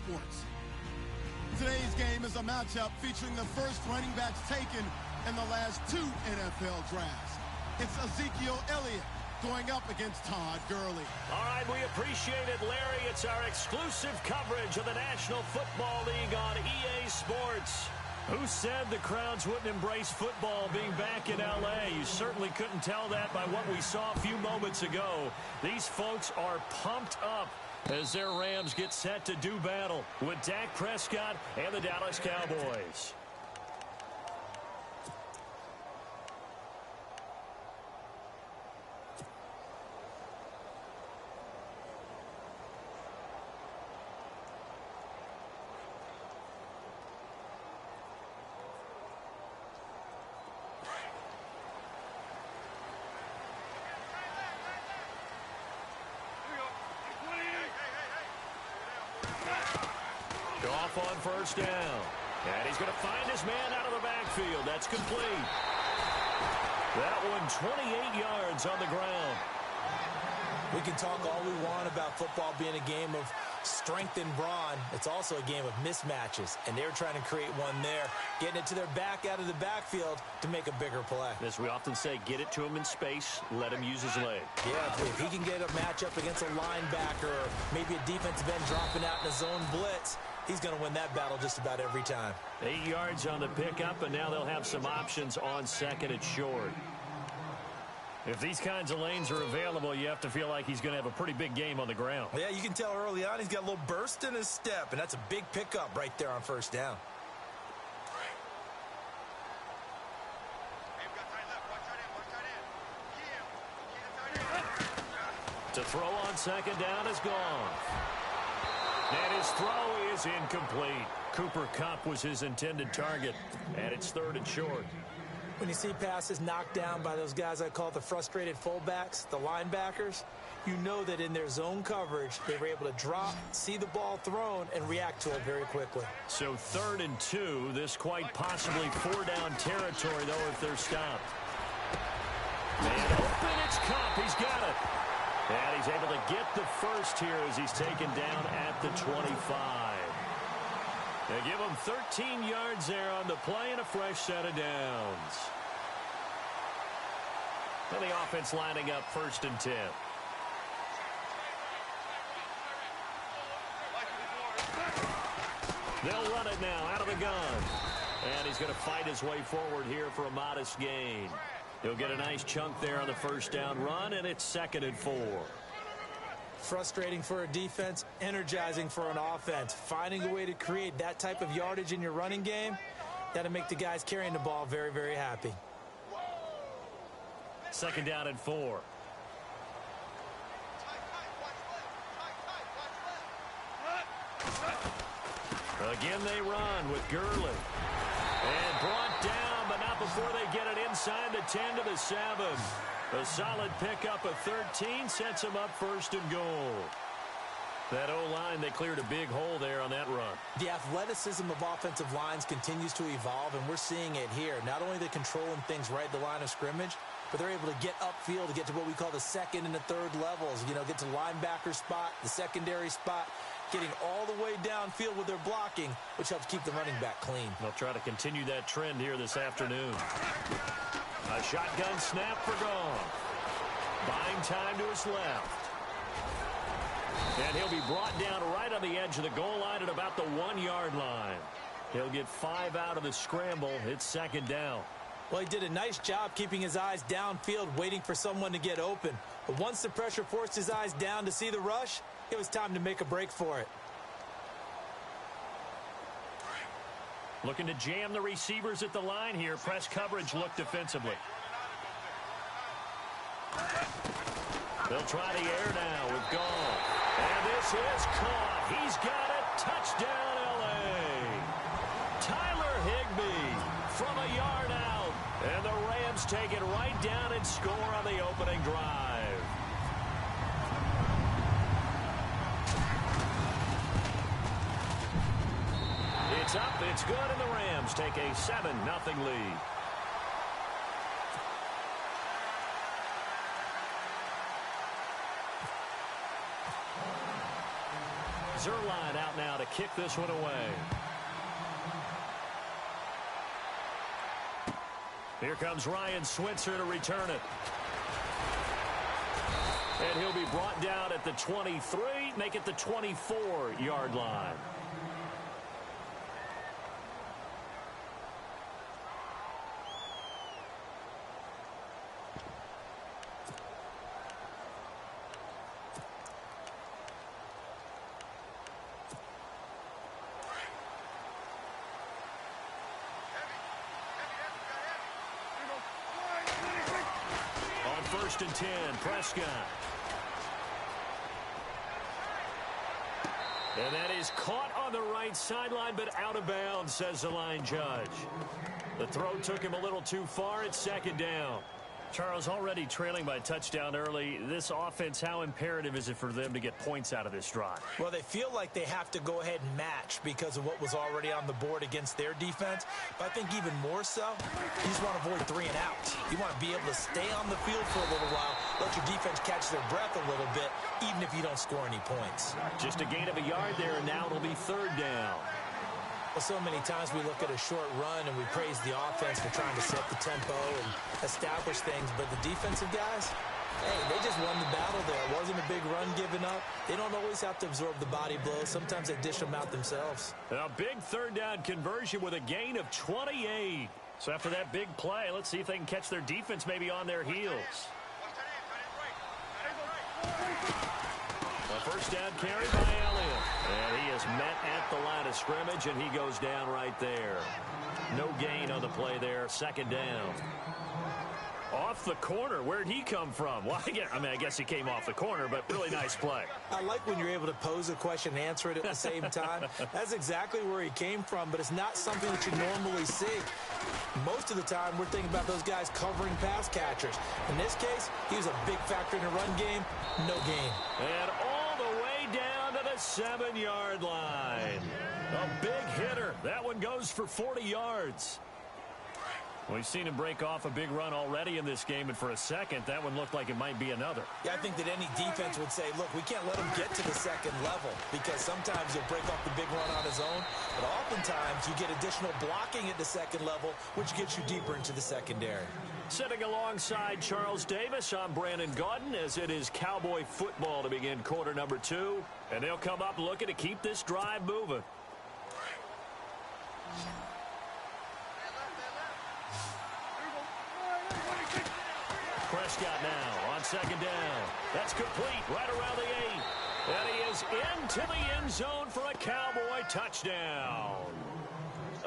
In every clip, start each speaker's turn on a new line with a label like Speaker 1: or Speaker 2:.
Speaker 1: sports. Today's game is a matchup featuring the first running backs taken in the last 2 NFL drafts. It's Ezekiel Elliott going up against Todd Gurley.
Speaker 2: All right, we appreciate it, Larry. It's our exclusive coverage of the National Football League on EA Sports. Who said the crowds wouldn't embrace football being back in L.A.? You certainly couldn't tell that by what we saw a few moments ago. These folks are pumped up as their Rams get set to do battle with Dak Prescott and the Dallas Cowboys. Off on first down. And he's going to find his man out of the backfield. That's complete. That one 28 yards on the ground.
Speaker 3: We can talk all we want about football being a game of strength and brawn. It's also a game of mismatches, and they're trying to create one there, getting it to their back out of the backfield to make a bigger play.
Speaker 2: As we often say, get it to him in space, let him use his leg.
Speaker 3: Yeah, if he can get a matchup against a linebacker or maybe a defensive end dropping out in a zone blitz, he's going to win that battle just about every time.
Speaker 2: 8 yards on the pickup, and now they'll have some options on second and short. If these kinds of lanes are available, you have to feel like he's going to have a pretty big game on the ground.
Speaker 3: Yeah, you can tell early on he's got a little burst in his step, and that's a big pickup right there on first down.
Speaker 2: To throw on second down is gone. And his throw is incomplete. Cooper Kupp was his intended target, and it's third and short.
Speaker 3: When you see passes knocked down by those guys I call the frustrated fullbacks, the linebackers, you know that in their zone coverage, they were able to drop, see the ball thrown, and react to it very quickly.
Speaker 2: So 3rd and 2, this quite possibly 4-down territory, though, if they're stopped. And open, it's Kupp. He's got it. And he's able to get the first here as he's taken down at the 25. They give him 13 yards there on the play and a fresh set of downs. And the offense lining up 1st and 10. They'll run it now out of the gun. And he's going to fight his way forward here for a modest gain. He'll get a nice chunk there on the first down run, and it's 2nd and 4.
Speaker 3: Frustrating for a defense, energizing for an offense. Finding a way to create that type of yardage in your running game, that'll make the guys carrying the ball very, very happy.
Speaker 2: 2nd down and 4. Again they run with Gurley. And brought down, but not before they get it inside the 10 to the 7. A solid pickup of 13 sets him up 1st and goal. That O-line, they cleared a big hole there on that run.
Speaker 3: The athleticism of offensive lines continues to evolve, and we're seeing it here. Not only are they controlling things right at the line of scrimmage, but they're able to get upfield to get to what we call the 2nd and the 3rd levels. You know, get to the linebacker spot, the secondary spot, getting all the way downfield with their blocking, which helps keep the running back clean.
Speaker 2: They'll try to continue that trend here this afternoon. A shotgun snap for Goff. Buying time to his left. And he'll be brought down right on the edge of the goal line at about the 1-yard line. He'll get 5 out of the scramble. It's 2nd down.
Speaker 3: Well, he did a nice job keeping his eyes downfield, waiting for someone to get open. But once the pressure forced his eyes down to see the rush, it was time to make a break for it.
Speaker 2: Looking to jam the receivers at the line here. Press coverage look defensively. They'll try the air now with Goff. And this is caught. He's got it. Touchdown, L.A. Tyler Higbee from a yard out. And the Rams take it right down and score on the opening drive. It's up, it's good, and the Rams take a 7-0 lead. Zerline out now to kick this one away. Here comes Ryan Switzer to return it. And he'll be brought down at the 23, make it the 24-yard line. First and 10, Prescott. And that is caught on the right sideline, but out of bounds, says the line judge. The throw took him a little too far. It's second down. Charles, already trailing by a touchdown early. This offense, how imperative is it for them to get points out of this drive?
Speaker 3: Well, they feel like they have to go ahead and match because of what was already on the board against their defense. But I think even more so, you just want to avoid 3 and out. You want to be able to stay on the field for a little while, let your defense catch their breath a little bit, even if you don't score any points.
Speaker 2: Just a gain of a yard there, and now it'll be third down.
Speaker 3: Well, so many times we look at a short run and we praise the offense for trying to set the tempo and establish things. But the defensive guys, hey, they just won the battle there. It wasn't a big run given up. They don't always have to absorb the body blows. Sometimes they dish them out themselves.
Speaker 2: A big third down conversion with a gain of 28. So after that big play, let's see if they can catch their defense maybe on their heels. A first down carry by Elliott. And he is met at the line of scrimmage, and he goes down right there. No gain on the play there. Second down. Off the corner. Where'd he come from? Well, I guess he came off the corner, but really nice play.
Speaker 3: I like when you're able to pose a question and answer it at the same time. That's exactly where he came from, but it's not something that you normally see. Most of the time, we're thinking about those guys covering pass catchers. In this case, he was a big factor in the run game. No gain.
Speaker 2: And all the way down to the 7-yard line. A big hitter. That one goes for 40 yards. We've seen him break off a big run already in this game, and for a second, that one looked like it might be another.
Speaker 3: Yeah, I think that any defense would say, look, we can't let him get to the second level because sometimes he'll break off the big run on his own, but oftentimes you get additional blocking at the second level, which gets you deeper into the secondary.
Speaker 2: Sitting alongside Charles Davis, I'm Brandon Gaudin, as it is Cowboy football to begin quarter number 2, and they'll come up looking to keep this drive moving. Prescott now on second down. That's complete right around the 8. And he is into the end zone for a Cowboy touchdown.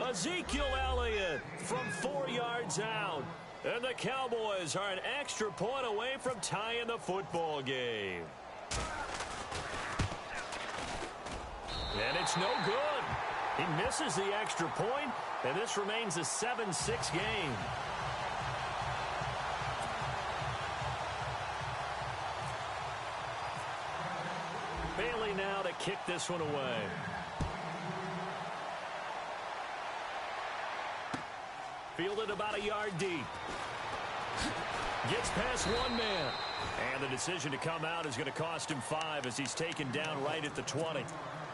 Speaker 2: Ezekiel Elliott from 4 yards out. And the Cowboys are an extra point away from tying the football game. And it's no good. He misses the extra point, and this remains a 7-6 game. Bailey now to kick this one away. Fielded about a yard deep. Gets past one man. And the decision to come out is going to cost him 5 as he's taken down right at the 20.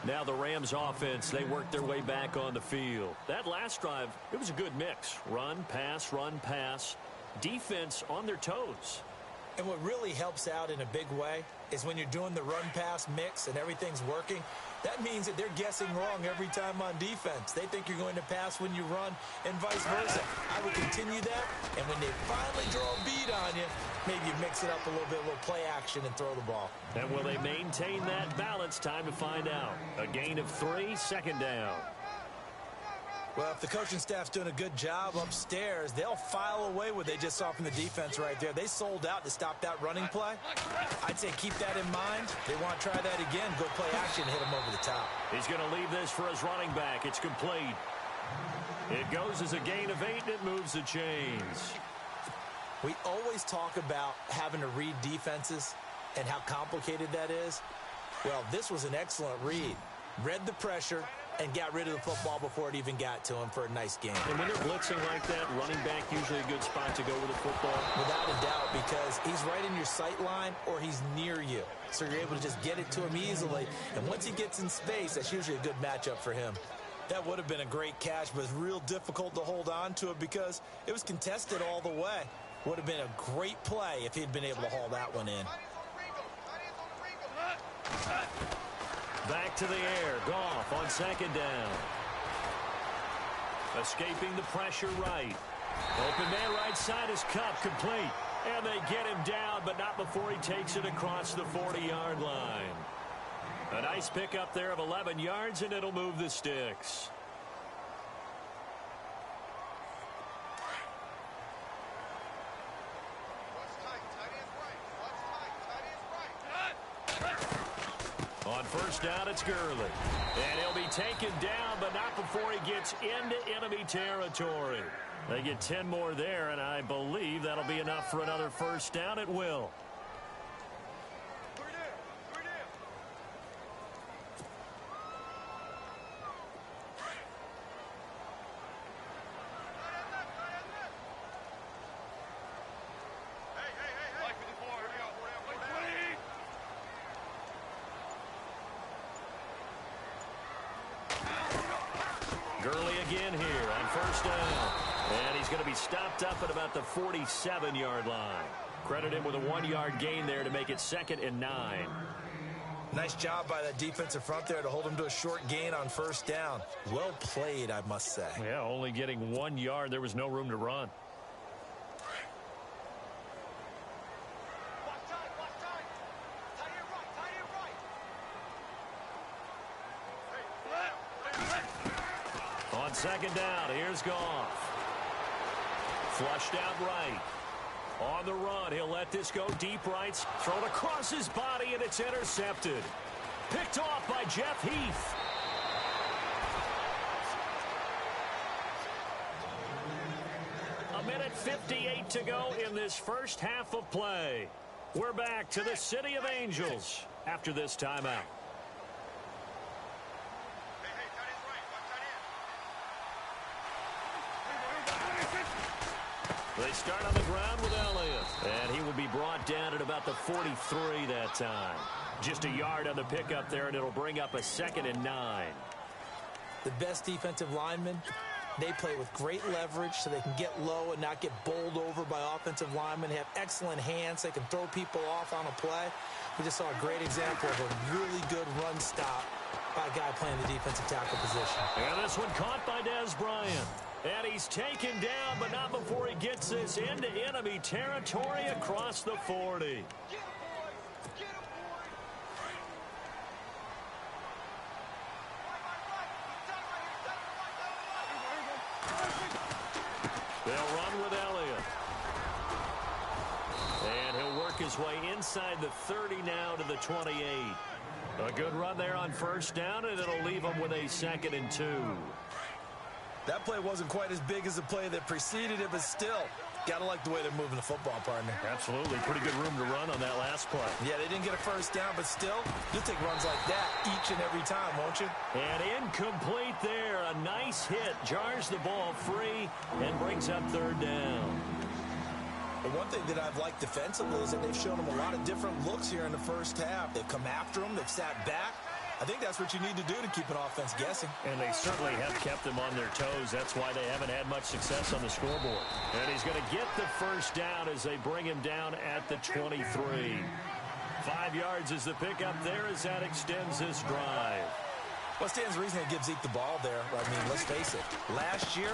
Speaker 2: Now the Rams offense, they work their way back on the field. That last drive, it was a good mix. Run, pass, defense on their toes.
Speaker 3: And what really helps out in a big way is when you're doing the run-pass mix and everything's working, that means that they're guessing wrong every time on defense. They think you're going to pass when you run and vice versa. I would continue that, and when they finally draw a bead on you, maybe you mix it up a little bit, a little play action, and throw the ball.
Speaker 2: And will they maintain that balance? Time to find out. A gain of 3, second down.
Speaker 3: Well, if the coaching staff's doing a good job upstairs, they'll file away what they just saw from the defense right there. They sold out to stop that running play. I'd say keep that in mind. They want to try that again, go play action, hit him over the top.
Speaker 2: He's going to leave this for his running back. It's complete. It goes as a gain of 8, and it moves the chains.
Speaker 3: We always talk about having to read defenses and how complicated that is. Well, this was an excellent read. Read the pressure and got rid of the football before it even got to him for a nice game.
Speaker 2: And when they're blitzing like that, running back usually a good spot to go with the football?
Speaker 3: Without a doubt, because he's right in your sight line or he's near you. So you're able to just get it to him easily. And once he gets in space, that's usually a good matchup for him. That would have been a great catch, but it's real difficult to hold on to it because it was contested all the way. Would have been a great play if he'd been able to haul that one in.
Speaker 2: Back to the air. Goff on second down. Escaping the pressure right. Open man right side is Cup, complete. And they get him down, but not before he takes it across the 40-yard line. A nice pickup there of 11 yards, and it'll move the sticks. On first down, it's Gurley. And he'll be taken down, but not before he gets into enemy territory. They get 10 more there, and I believe that'll be enough for another first down. It will. Gurley again here on first down. And he's going to be stopped up at about the 47-yard line. Credit him with a 1-yard gain there to make it 2nd and 9.
Speaker 3: Nice job by that defensive front there to hold him to a short gain on first down. Well played, I must say.
Speaker 2: Yeah, only getting 1 yard. There was no room to run. On second down, here's Goff. Flushed out right. On the run, he'll let this go deep right. Thrown across his body, and it's intercepted. Picked off by Jeff Heath. A minute 58 to go in this first half of play. We're back to the City of Angels after this timeout. They start on the ground with Elliott, and he will be brought down at about the 43 that time. Just a yard on the pickup there, and it'll bring up a 2nd and 9.
Speaker 3: The best defensive linemen, they play with great leverage so they can get low and not get bowled over by offensive linemen. They have excellent hands. They can throw people off on a play. We just saw a great example of a really good run stop by a guy playing the defensive tackle position.
Speaker 2: And this one caught by Dez Bryant. And he's taken down, but not before he gets this into enemy territory across the 40. They'll run with Elliott. And he'll work his way inside the 30 now to the 28. A good run there on first down, and it'll leave him with a 2nd and 2.
Speaker 3: That play wasn't quite as big as the play that preceded it, but still, got to like the way they're moving the football, partner.
Speaker 2: Absolutely. Pretty good room to run on that last play.
Speaker 3: Yeah, they didn't get a first down, but still, you'll take runs like that each and every time, won't you?
Speaker 2: And incomplete there. A nice hit. Jars the ball free and brings up 3rd down.
Speaker 3: And one thing that I've liked defensively is that they've shown them a lot of different looks here in the first half. They've come after them. They've sat back. I think that's what you need to do to keep an offense guessing.
Speaker 2: And they certainly have kept them on their toes. That's why they haven't had much success on the scoreboard. And he's going to get the first down as they bring him down at the 23. 5 yards is the pickup there as that extends this drive.
Speaker 3: What stands to reason it gives Zeke the ball there? I mean, let's face it. Last year,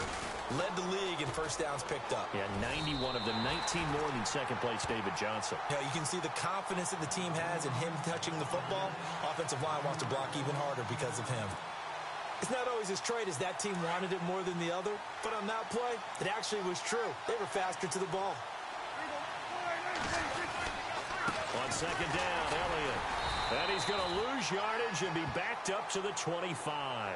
Speaker 3: led the league in first downs picked up.
Speaker 2: Yeah, 91 of them, 19 more than second place David Johnson.
Speaker 3: Yeah, you can see the confidence that the team has in him touching the football. Offensive line wants to block even harder because of him. It's not always as straight as that team wanted it more than the other, but on that play, it actually was true. They were faster to the ball.
Speaker 2: On second down, Elliott. And he's going to lose yardage and be backed up to the 25.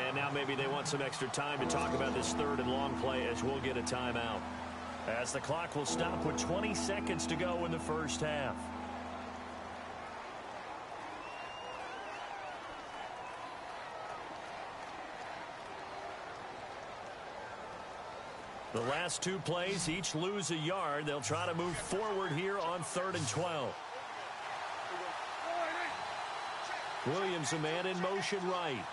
Speaker 2: And now maybe they want some extra time to talk about this 3rd and long play as we'll get a timeout. As the clock will stop with 20 seconds to go in the first half. The last two plays each lose a yard. They'll try to move forward here on 3rd and 12. Williams, a man in motion right.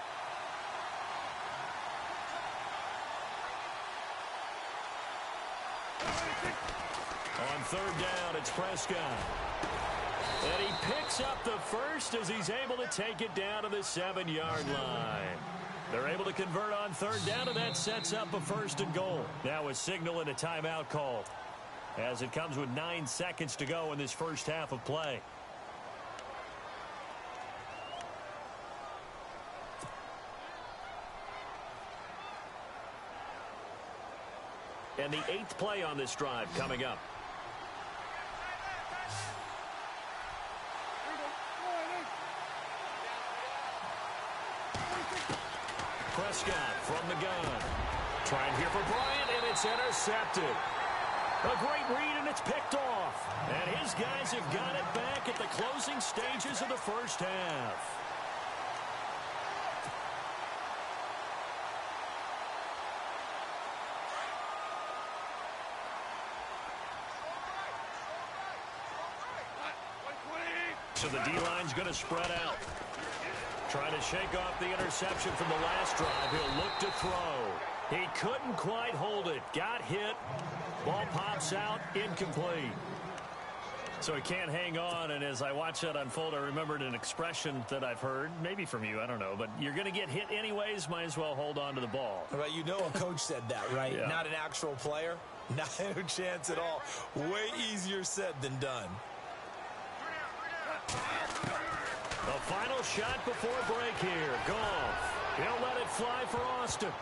Speaker 2: On 3rd down, it's Prescott. And he picks up the first as he's able to take it down to the 7-yard line. They're able to convert on 3rd down, and that sets up a 1st and goal. Now a signal and a timeout call as it comes with 9 seconds to go in this first half of play. And the 8th play on this drive coming up. Prescott from the gun. Trying here for Bryant, and it's intercepted. A great read, and it's picked off. And his guys have got it back at the closing stages of the first half. So the D-line's going to spread out. Trying to shake off the interception from the last drive. He'll look to throw. He couldn't quite hold it. Got hit. Ball pops out. Incomplete. So he can't hang on, and as I watch that unfold, I remembered an expression that I've heard, maybe from you, I don't know, but you're going to get hit anyways, might as well hold on to the ball.
Speaker 3: Right, you know a coach said that, right?
Speaker 2: Yeah. Not
Speaker 3: an actual player. Not a chance at all. Way easier said than done.
Speaker 2: The final shot before break here. Goff. He'll let it fly for Austin.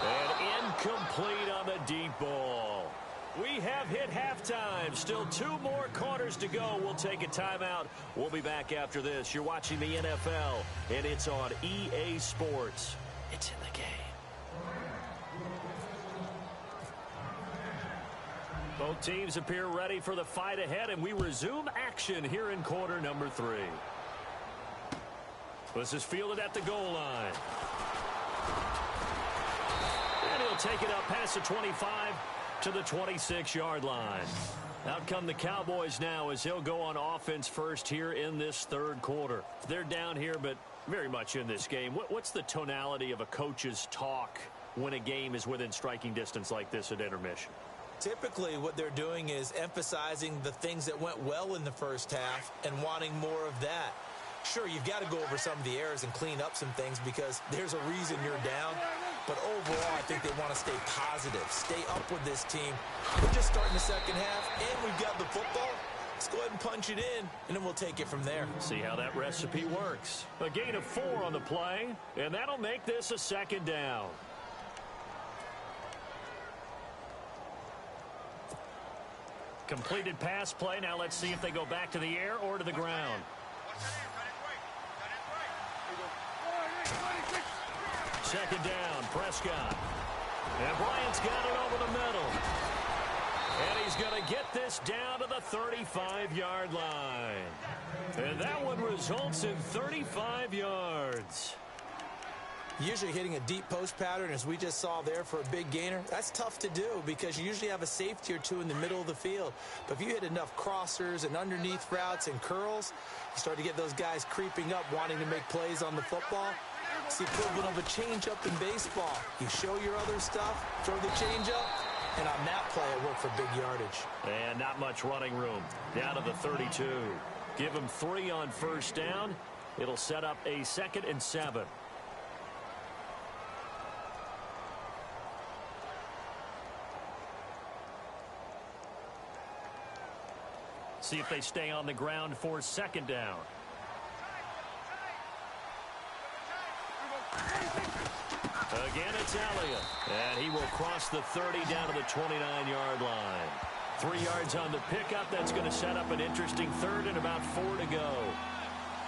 Speaker 2: And incomplete on the deep ball. We have hit halftime. Still 2 more quarters to go. We'll take a timeout. We'll be back after this. You're watching the NFL, and it's on EA Sports. It's in the game. Both teams appear ready for the fight ahead, and we resume action here in quarter number 3. This is fielded at the goal line. And he'll take it up past the 25 to the 26-yard line. Out come the Cowboys now as he'll go on offense first here in this 3rd quarter. They're down here, but very much in this game. What's the tonality of a coach's talk when a game is within striking distance like this at intermission?
Speaker 3: Typically, what they're doing is emphasizing the things that went well in the first half and wanting more of that. Sure, you've got to go over some of the errors and clean up some things because there's a reason you're down. But overall, I think they want to stay positive, stay up with this team. We're just starting the second half, and we've got the football. Let's go ahead and punch it in, and then we'll take it from there.
Speaker 2: See how that recipe works. A gain of 4 on the play, and that'll make this a 2nd down. Completed pass play. Now let's see if they go back to the air or to the ground. 2nd down, Prescott. And Bryant's got it over the middle. And he's going to get this down to the 35-yard line. And that one results in 35 yards.
Speaker 3: Usually hitting a deep post pattern, as we just saw there for a big gainer, that's tough to do because you usually have a safety or 2 in the middle of the field. But if you hit enough crossers and underneath routes and curls, you start to get those guys creeping up, wanting to make plays on the football. It's the equivalent of a changeup in baseball. You show your other stuff, throw the changeup, and on that play, it worked for big yardage.
Speaker 2: And not much running room. Down to the 32. Give him 3 on 1st down. It'll set up a 2nd and 7. See if they stay on the ground for 2nd down. Again, it's Elliott. And he will cross the 30 down to the 29-yard line. 3 yards on the pickup. That's going to set up an interesting 3rd and about 4 to go.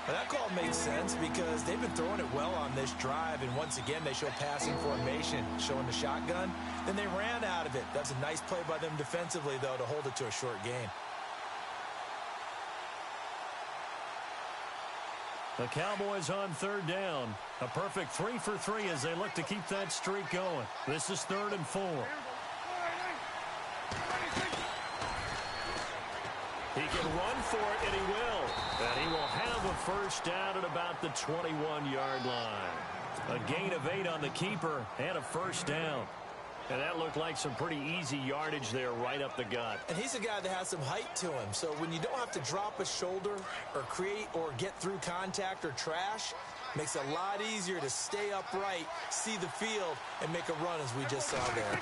Speaker 3: Well, that call makes sense because they've been throwing it well on this drive. And once again, they show passing formation, showing the shotgun. Then they ran out of it. That's a nice play by them defensively, though, to hold it to a short gain.
Speaker 2: The Cowboys on 3rd down. A perfect 3 for 3 as they look to keep that streak going. This is 3rd and 4. He can run for it, and he will. And he will have a first down at about the 21-yard line. A gain of 8 on the keeper and a first down. And that looked like some pretty easy yardage there right up the gut.
Speaker 3: And he's a guy that has some height to him. So when you don't have to drop a shoulder or create or get through contact or trash, makes it a lot easier to stay upright, see the field, and make a run as we just saw there.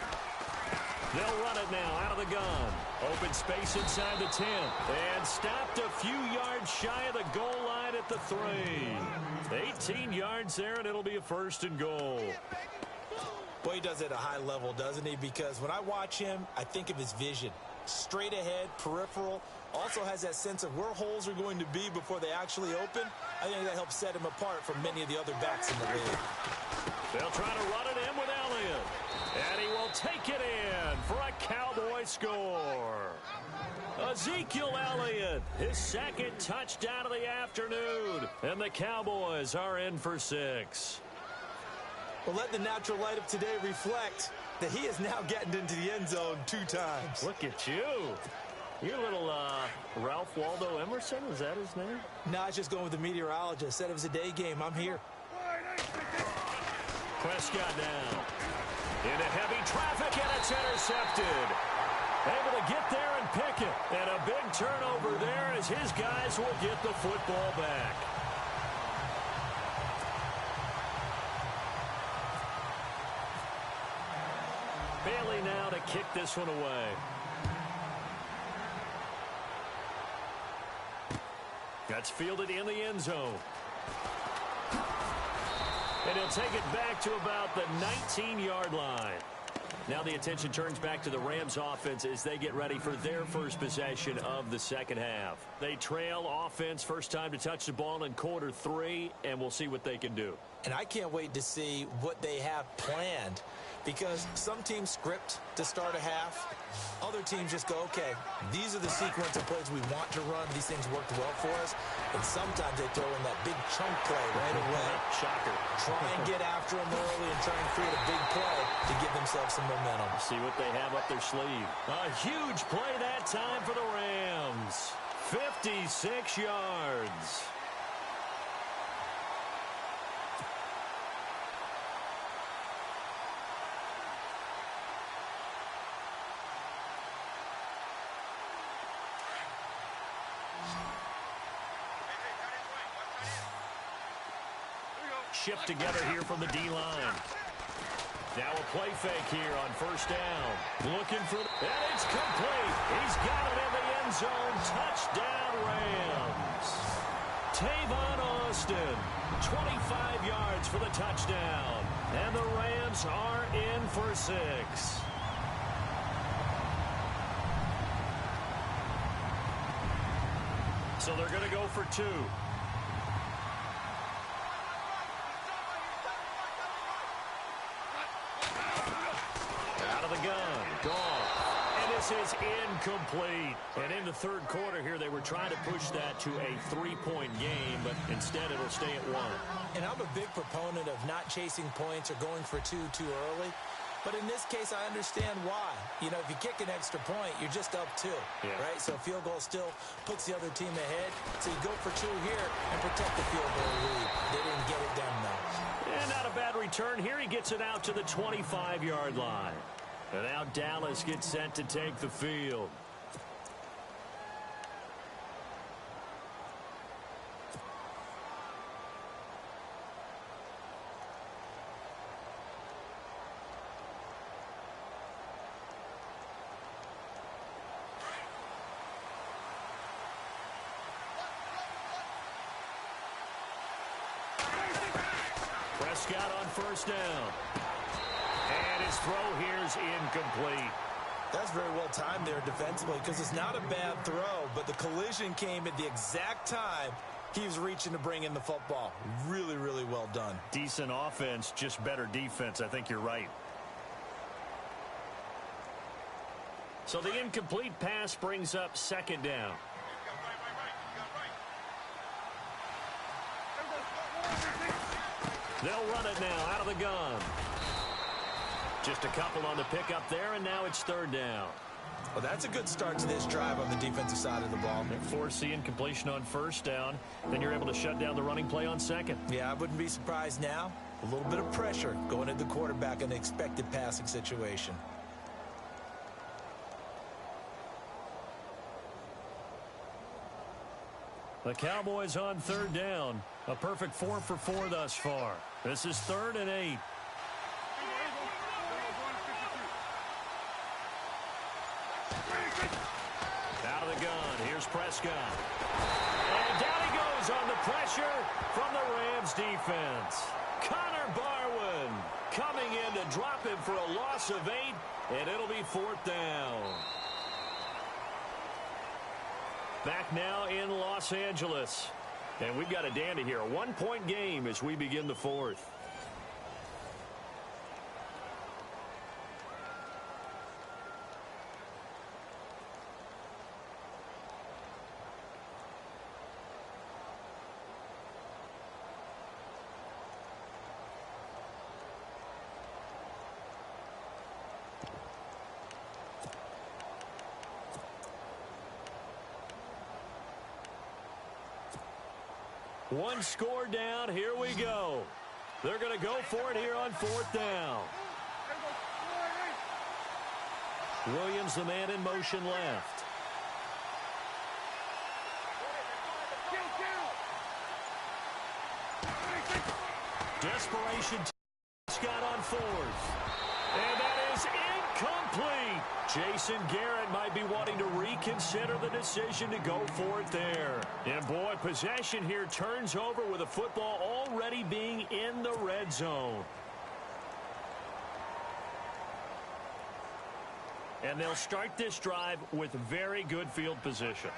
Speaker 2: They'll run it now out of the gun. Open space inside the 10. And stopped a few yards shy of the goal line at the 3. 18 yards there, and it'll be a first and goal.
Speaker 3: Boy, he does it at a high level, doesn't he? Because when I watch him, I think of his vision. Straight ahead, peripheral. Also has that sense of where holes are going to be before they actually open. I think that helps set him apart from many of the other backs in the league.
Speaker 2: They'll try to run it in with Elliott. And he will take it in for a Cowboy score. Ezekiel Elliott, his second touchdown of the afternoon. And the Cowboys are in for 6.
Speaker 3: Well, let the natural light of today reflect that he is now getting into the end zone 2 times.
Speaker 2: Look at you. You're a little Ralph Waldo Emerson, is that his name?
Speaker 3: No, I was just going with the meteorologist. Said it was a day game. I'm here.
Speaker 2: Prescott down. Into heavy traffic, and it's intercepted. Able to get there and pick it. And a big turnover there as his guys will get the football back. Bailey now to kick this one away. That's fielded in the end zone. And he'll take it back to about the 19-yard line. Now the attention turns back to the Rams offense as they get ready for their first possession of the second half. They trail offense, first time to touch the ball in quarter 3, and we'll see what they can do.
Speaker 3: And I can't wait to see what they have planned, because some teams script to start a half. Other teams just go, okay, these are the sequence of plays we want to run. These things worked well for us. And sometimes they throw in that big chunk play right away.
Speaker 2: Shocker.
Speaker 3: Try and get after them early and try and create a big play to give themselves some momentum.
Speaker 2: See what they have up their sleeve. A huge play that time for the Rams. 56 yards. Shift together here from the D-line. Now a play fake here on first down. Looking for, and it's complete. He's got it in the end zone. Touchdown, Rams. Tavon Austin, 25 yards for the touchdown. And the Rams are in for 6. So they're going to go for 2. Is incomplete. And in the third quarter here, they were trying to push that to a 3-point game, but instead it'll stay at 1.
Speaker 3: And I'm a big proponent of not chasing points or going for 2 too early. But in this case, I understand why. You know, if you kick an extra point, you're just up 2, right? So a field goal still puts the other team ahead. So you go for 2 here and protect the field goal lead. They didn't get it done, though.
Speaker 2: And not a bad return here. He gets it out to the 25-yard line. And now Dallas gets set to take the field. Prescott on first down. And his throw here's incomplete.
Speaker 3: That's very well timed there defensively, because it's not a bad throw, but the collision came at the exact time he was reaching to bring in the football. Really, really well done.
Speaker 2: Decent offense, just better defense. I think you're right. So the incomplete pass brings up second down. They'll run it now out of the gun. Just a couple on the pickup there, and now it's third down.
Speaker 3: Well, that's a good start to this drive on the defensive side of the ball.
Speaker 2: Foreseeing completion on first down. Then you're able to shut down the running play on second.
Speaker 3: Yeah, I wouldn't be surprised now. A little bit of pressure going at the quarterback in an expected passing situation.
Speaker 2: The Cowboys on third down. A perfect 4 for 4 thus far. This is 3rd and 8. Out of the gun. Here's Prescott. And down he goes on the pressure from the Rams defense. Connor Barwin coming in to drop him for a loss of 8, and it'll be 4th down. Back now in Los Angeles. And we've got a dandy here. A 1-point game as we begin the 4th. One score down. Here we go. They're going to go for it here on 4th down. Williams, the man in motion left. Desperation. Scott on 4th. And that is incomplete. Jason Garrett might be wanting to reconsider the decision to go for it there. And boy, possession here turns over with the football already being in the red zone. And they'll start this drive with very good field position.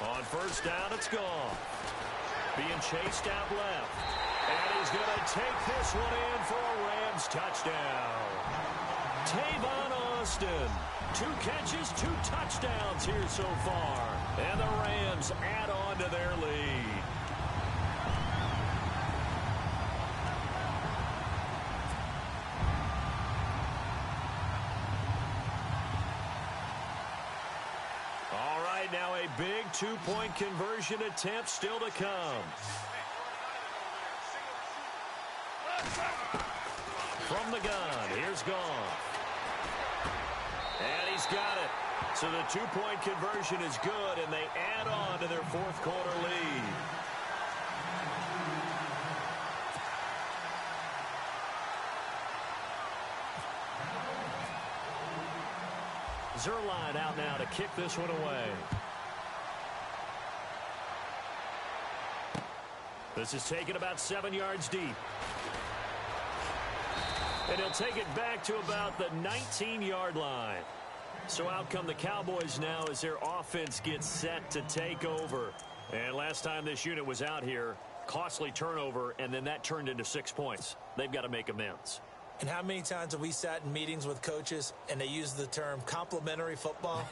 Speaker 2: On first down, it's gone. Being chased out left. And he's going to take this one in for a Rams touchdown. Tavon Austin. 2 catches, 2 touchdowns here so far. And the Rams add on to their lead. Now a big 2-point conversion attempt still to come. From the gun, here's Goff. And he's got it. So the 2-point conversion is good, and they add on to their 4th quarter lead. Zerline out now to kick this one away. This is taken about 7 yards deep. And he'll take it back to about the 19-yard line. So out come the Cowboys now as their offense gets set to take over. And last time this unit was out here, costly turnover, and then that turned into 6 points. They've got to make amends.
Speaker 3: And how many times have we sat in meetings with coaches and they use the term complementary football?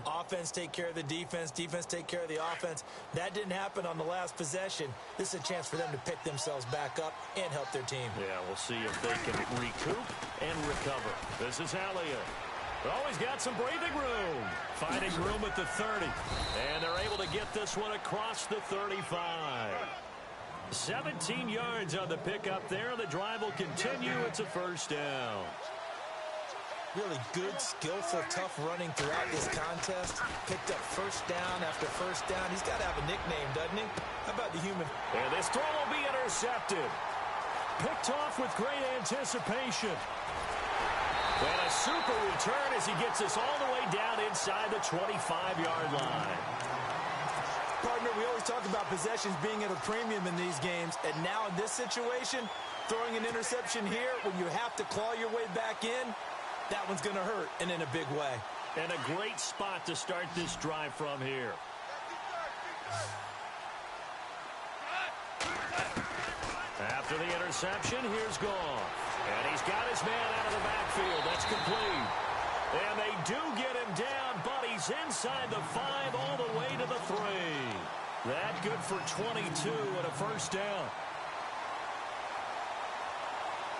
Speaker 3: Offense take care of the defense, defense take care of the offense. That didn't happen on the last possession. This is a chance for them to pick themselves back up and help their team.
Speaker 2: Yeah, we'll see if they can recoup and recover. This is Elliott. Oh, he's got some breathing room. Finding room at the 30. And they're able to get this one across the 35. 17 yards on the pickup there. The drive will continue. It's a first down.
Speaker 3: Really good, skillful, tough running throughout this contest. Picked up first down after first down. He's got to have a nickname, doesn't he? How about the human?
Speaker 2: And this throw will be intercepted. Picked off with great anticipation. And a super return as he gets us all the way down inside the 25-yard line.
Speaker 3: Partner, we always talk about possessions being at a premium in these games, and now in this situation, throwing an interception here when you have to claw your way back in, that one's going to hurt, and in a big way.
Speaker 2: And a great spot to start this drive from here. After the interception, here's Goff. And he's got his man out of the backfield. That's complete. And they do get him down, but he's inside the 5 all the way to the 3. That good for 22 and a first down.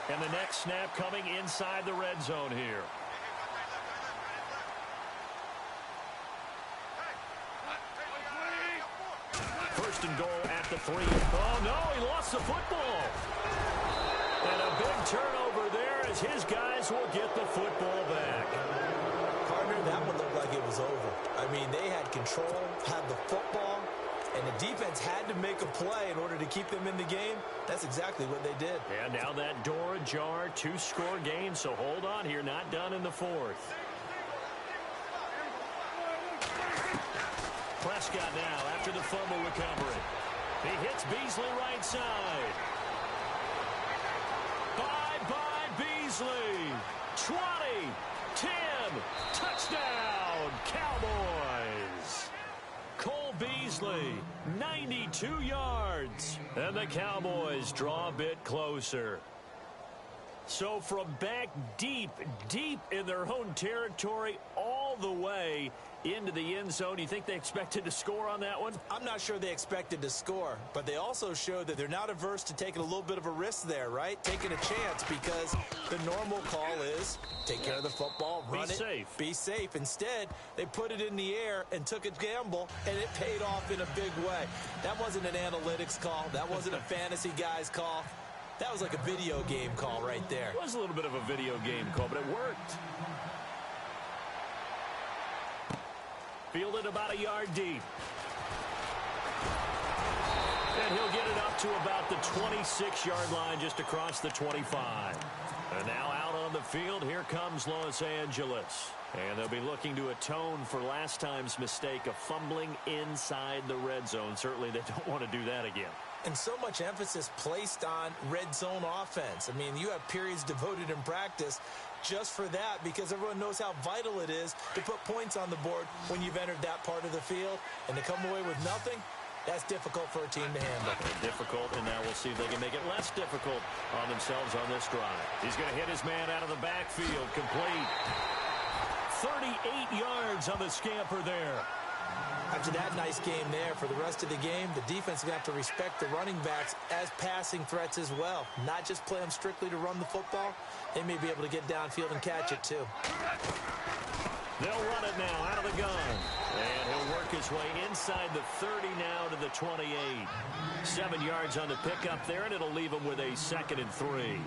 Speaker 2: And the next snap coming inside the red zone here. First and goal at the 3. Oh, no, he lost the football. And a big turnover there as his guys will get the football back.
Speaker 3: Partner, that one looked like it was over. I mean, they had control, had the football, and the defense had to make a play in order to keep them in the game. That's exactly what they did.
Speaker 2: And now that door ajar, 2-score game, so hold on here, not done in the 4th. Prescott now after the fumble recovery. He hits Beasley right side. Bye-bye Beasley. 20, 10, touchdown, Cowboys. Cole Beasley, 92 yards. And the Cowboys draw a bit closer. So from back deep, deep in their own territory, all the way into the end zone, you think they expected to score on that one?
Speaker 3: I'm not sure they expected to score, but they also showed that they're not averse to taking a little bit of a risk there, right? Taking a chance, because the normal call is take care of the football, run it, be safe. Instead, they put it in the air and took a gamble, and it paid off in a big way. That wasn't an analytics call. That wasn't a fantasy guy's call. That was like a video game call right there.
Speaker 2: It was a little bit of a video game call, but it worked. Fielded about a yard deep. And he'll get it up to about the 26-yard line, just across the 25. And now out on the field, here comes Los Angeles. And they'll be looking to atone for last time's mistake of fumbling inside the red zone. Certainly they don't want to do that again.
Speaker 3: And so much emphasis placed on red zone offense. I mean, you have periods devoted in practice just for that, because everyone knows how vital it is to put points on the board when you've entered that part of the field. And to come away with nothing, that's difficult for a team to handle.
Speaker 2: Difficult, and now we'll see if they can make it less difficult on themselves on this drive. He's going to hit his man out of the backfield, complete. 38 yards on the scamper there.
Speaker 3: After that nice game there, for the rest of the game, the defense is going to have to respect the running backs as passing threats as well. Not just play them strictly to run the football. They may be able to get downfield and catch it too.
Speaker 2: They'll run it now out of the gun. And he'll work his way inside the 30 now to the 28. 7 yards on the pickup there, and it'll leave him with a 2nd and 3.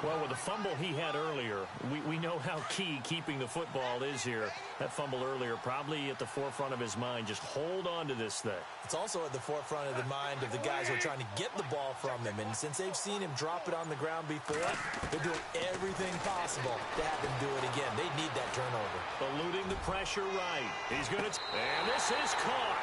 Speaker 2: Well, with the fumble he had earlier, we know how key keeping the football is here. That fumble earlier probably at the forefront of his mind. Just hold on to this thing.
Speaker 3: It's also at the forefront of the mind of the guys who are trying to get the ball from him. And since they've seen him drop it on the ground before, they're doing everything possible to have him do it again. They need that turnover.
Speaker 2: Eluding the pressure right. He's going to... And this is caught.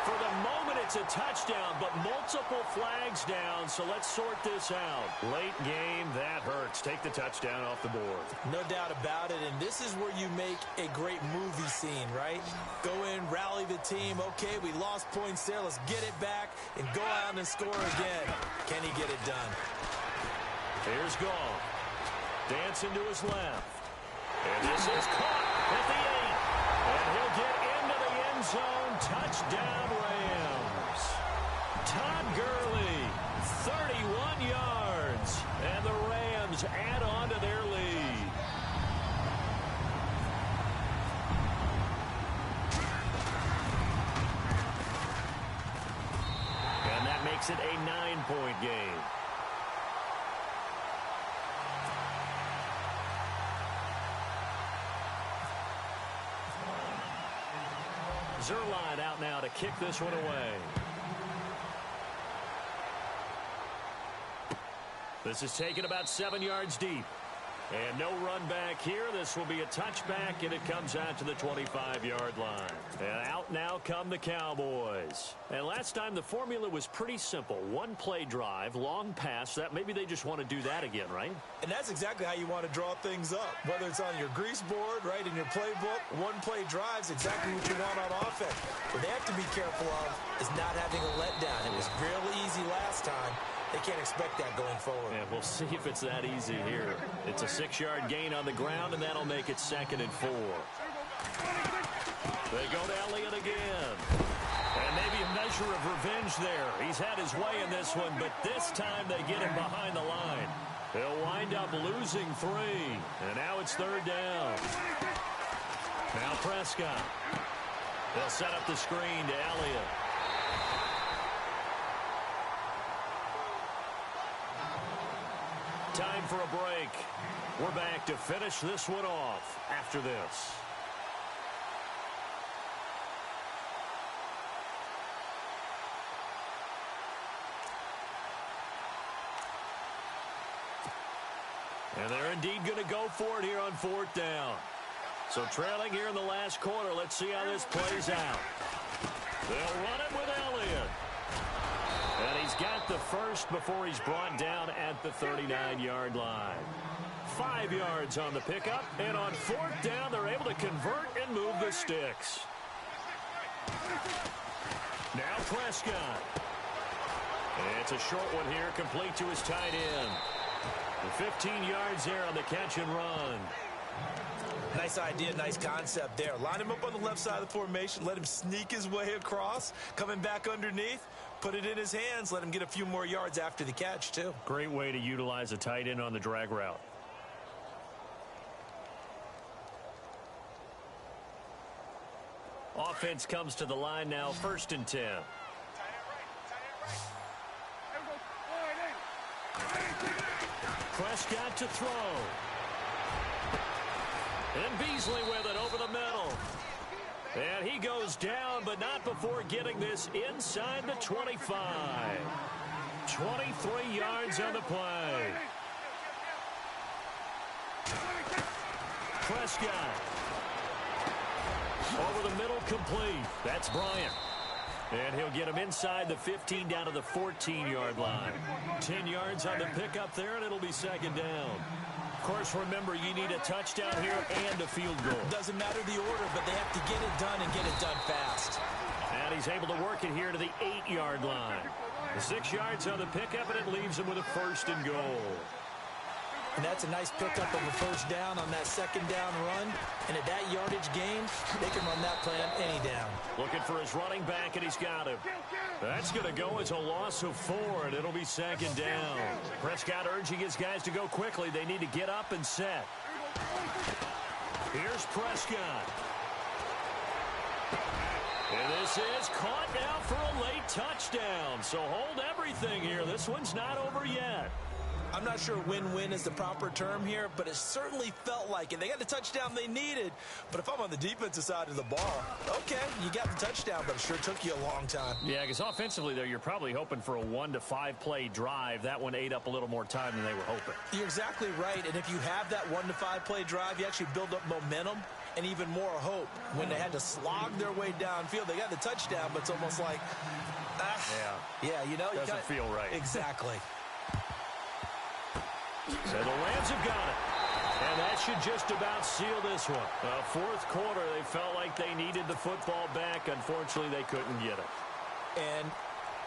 Speaker 2: For the moment, it's a touchdown, but multiple flags down, so let's sort this out. Late game, that hurts. Take the touchdown off the board.
Speaker 3: No doubt about it, and this is where you make a great movie scene, right? Go in, rally the team. Okay, we lost points there. Let's get it back and go out and score again. Can he get it done?
Speaker 2: Here's Goff. Dancing to his left. And this is caught at the 8. And he'll get into the end zone. Touchdown, Rams. Todd Gurley, 31 yards. And the Rams add on to their lead. And that makes it a 9-point game. Zerline out now to kick this one away. This is taken about 7 yards deep. And no run back here. This will be a touchback, and it comes out to the 25-yard line. And out now come the Cowboys. And last time the formula was pretty simple. One-play drive, long pass. That maybe they just want to do that again, right?
Speaker 3: And that's exactly how you want to draw things up. Whether it's on your grease board, right, in your playbook, one-play drive's exactly what you want on offense. What they have to be careful of is not having a letdown. It was real easy last time. They can't expect that going forward.
Speaker 2: Yeah, we'll see if it's that easy here. It's a 6-yard gain on the ground, and that'll make it 2nd and 4. They go to Elliott again. And maybe a measure of revenge there. He's had his way in this one, but this time they get him behind the line. He'll wind up losing 3, and now it's 3rd down. Now Prescott. They'll set up the screen to Elliott. Time for a break. We're back to finish this one off after this. And they're indeed going to go for it here on 4th down. So trailing here in the last quarter. Let's see how this plays out. They'll run it with Elliott. And he's got the first before he's brought down at the 39-yard line. 5 yards on the pickup. And on 4th down, they're able to convert and move the sticks. Now Prescott. And it's a short one here, complete to his tight end. 15 yards there on the catch and run.
Speaker 3: Nice idea, nice concept there. Line him up on the left side of the formation. Let him sneak his way across. Coming back underneath. Put it in his hands. Let him get a few more yards after the catch, too.
Speaker 2: Great way to utilize a tight end on the drag route. Offense comes to the line now, 1st and 10. Prescott to throw. And Beasley with it over the middle. And he goes down, but not before getting this inside the 25. 23 yards on the play. Prescott. Over the middle, complete. That's Bryant. And he'll get him inside the 15 down to the 14-yard line. 10 yards on the pickup there, and it'll be 2nd down. Of course, remember, you need a touchdown here and a field goal.
Speaker 3: Doesn't matter the order, but they have to get it done and get it done fast.
Speaker 2: And he's able to work it here to the 8-yard line. 6 yards on the pickup, and it leaves him with a 1st and goal.
Speaker 3: And that's a nice pickup of a 1st down on that 2nd down run. And at that yardage gain, they can run that play on any down.
Speaker 2: Looking for his running back, and he's got him. That's going to go as a loss of 4, and it'll be 2nd down. Prescott urging his guys to go quickly. They need to get up and set. Here's Prescott. And this is caught now for a late touchdown. So hold everything here. This one's not over yet.
Speaker 3: I'm not sure win-win is the proper term here, but it certainly felt like it. They got the touchdown they needed, but if I'm on the defensive side of the ball, okay, you got the touchdown, but it sure took you a long time.
Speaker 2: Yeah, because offensively, there, you're probably hoping for a 1 to 5 play drive. That one ate up a little more time than they were hoping.
Speaker 3: You're exactly right, and if you have that 1 to 5 play drive, you actually build up momentum and even more hope. When they had to slog their way downfield, they got the touchdown, but it's almost like, yeah, you know.
Speaker 2: Doesn't feel right.
Speaker 3: Exactly.
Speaker 2: So the Rams have got it. And that should just about seal this one. 4th quarter, they felt like they needed the football back. Unfortunately, they couldn't get it.
Speaker 3: And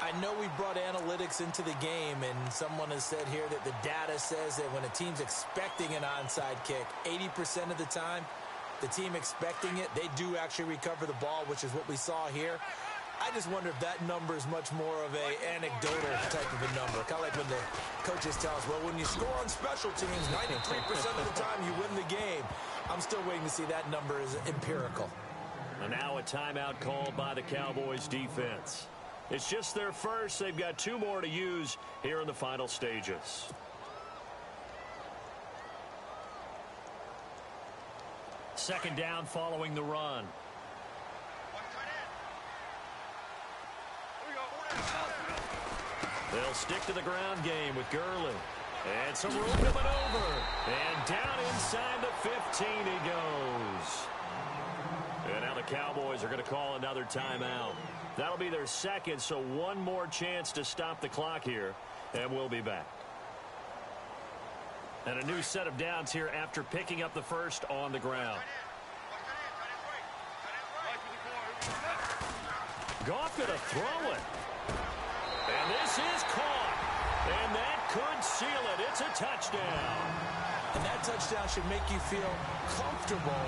Speaker 3: I know we brought analytics into the game, and someone has said here that the data says that when a team's expecting an onside kick, 80% of the time, the team expecting it, they do actually recover the ball, which is what we saw here. I just wonder if that number is much more of a anecdotal type of a number. Kind of like when the coaches tell us, well, when you score on special teams, 93% of the time you win the game. I'm still waiting to see that number is empirical.
Speaker 2: And now a timeout called by the Cowboys defense. It's just their first. They've got 2 more to use here in the final stages. Second down following the run. They'll stick to the ground game with Gurley. And some room coming over. And down inside the 15 he goes. And now the Cowboys are going to call another timeout. That'll be their 2nd, so 1 more chance to stop the clock here. And we'll be back. And a new set of downs here after picking up the first on the ground. Goff going to throw it. And this is caught. And that could seal it. It's a touchdown.
Speaker 3: And that touchdown should make you feel comfortable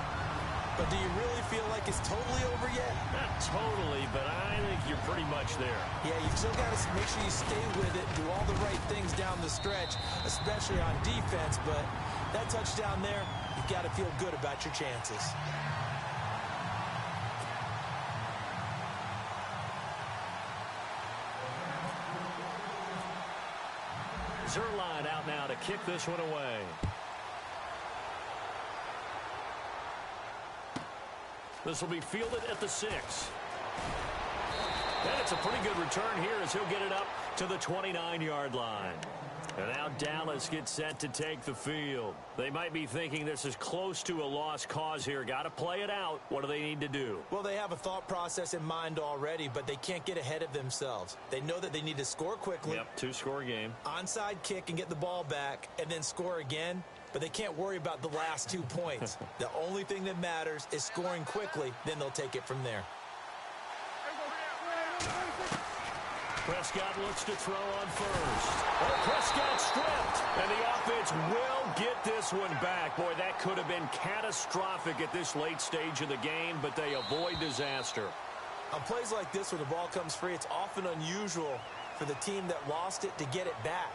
Speaker 3: But do you really feel like it's totally over yet?
Speaker 2: Not totally, but I think you're pretty much there.
Speaker 3: Yeah, you've still got to make sure you stay with it, do all the right things down the stretch, especially on defense. But that touchdown there, you've got to feel good about your chances.
Speaker 2: Zerline out now to kick this one away. This will be fielded at the 6. And it's a pretty good return here as he'll get it up to the 29-yard line. And now Dallas gets set to take the field. They might be thinking this is close to a lost cause here. Got to play it out. What do they need to do?
Speaker 3: Well, they have a thought process in mind already, but they can't get ahead of themselves. They know that they need to score quickly.
Speaker 2: Yep, 2-score game.
Speaker 3: Onside kick and get the ball back and then score again. But they can't worry about the last 2 points. The only thing that matters is scoring quickly. Then they'll take it from there.
Speaker 2: Prescott looks to throw on first. Oh, Prescott stripped. And the offense will get this one back. Boy, that could have been catastrophic at this late stage of the game, but they avoid disaster.
Speaker 3: On plays like this where the ball comes free, it's often unusual for the team that lost it to get it back.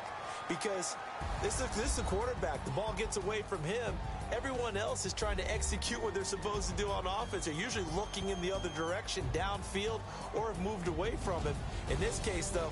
Speaker 3: Because this is the quarterback. The ball gets away from him. Everyone else is trying to execute what they're supposed to do on offense. They're usually looking in the other direction, downfield, or have moved away from him. In this case, though,